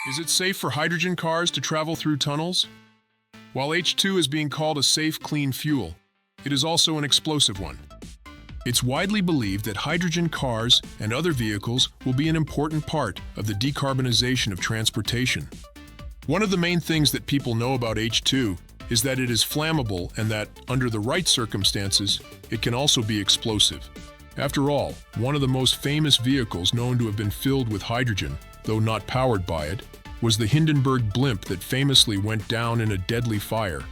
Is it safe for hydrogen cars to travel through tunnels? While H2 is being called a safe, clean fuel, it is also an explosive one. It's widely believed that hydrogen cars and other vehicles will be an important part of the decarbonization of transportation. One of the main things that people know about H2 is that it is flammable and that, under the right circumstances, it can also be explosive. After all, one of the most famous vehicles known to have been filled with hydrogen, though not powered by it, was the Hindenburg blimp that famously went down in a deadly fire.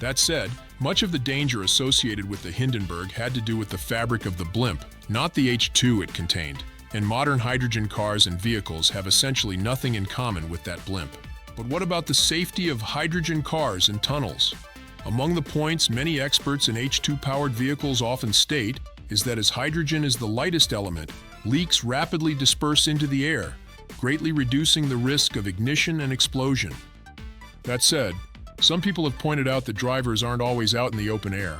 That said, much of the danger associated with the Hindenburg had to do with the fabric of the blimp, not the H2 it contained, and modern hydrogen cars and vehicles have essentially nothing in common with that blimp. But what about the safety of hydrogen cars in tunnels? Among the points many experts in H2-powered vehicles often state is that as hydrogen is the lightest element, leaks rapidly disperse into the air, greatly reducing the risk of ignition and explosion. That said, some people have pointed out that drivers aren't always out in the open air.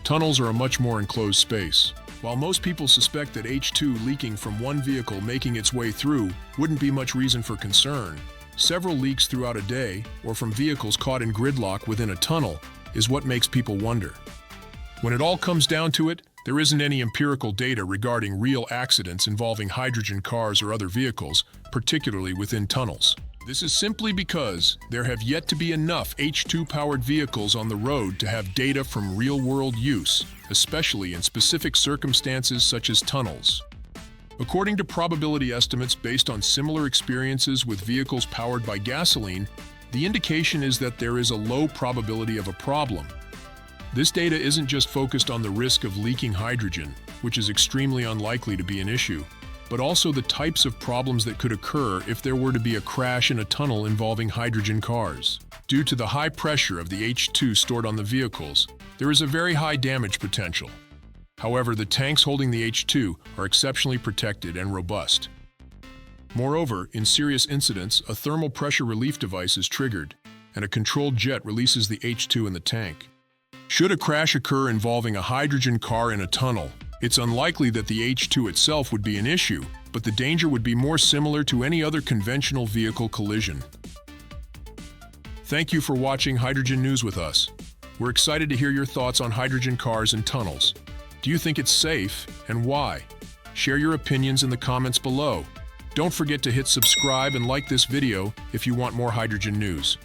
Tunnels are a much more enclosed space. While most people suspect that H2 leaking from one vehicle making its way through wouldn't be much reason for concern, several leaks throughout a day, or from vehicles caught in gridlock within a tunnel, is what makes people wonder. When it all comes down to it, there isn't any empirical data regarding real accidents involving hydrogen cars or other vehicles, particularly within tunnels. This is simply because there have yet to be enough H2-powered vehicles on the road to have data from real-world use, especially in specific circumstances such as tunnels. According to probability estimates based on similar experiences with vehicles powered by gasoline, the indication is that there is a low probability of a problem. This data isn't just focused on the risk of leaking hydrogen, which is extremely unlikely to be an issue, but also the types of problems that could occur if there were to be a crash in a tunnel involving hydrogen cars. Due to the high pressure of the H2 stored on the vehicles, there is a very high damage potential. However, the tanks holding the H2 are exceptionally protected and robust. Moreover, in serious incidents, a thermal pressure relief device is triggered, and a controlled jet releases the H2 in the tank. Should a crash occur involving a hydrogen car in a tunnel, it's unlikely that the H2 itself would be an issue, but the danger would be more similar to any other conventional vehicle collision. Thank you for watching Hydrogen News with us. We're excited to hear your thoughts on hydrogen cars and tunnels. Do you think it's safe, and why? Share your opinions in the comments below. Don't forget to hit subscribe and like this video if you want more hydrogen news.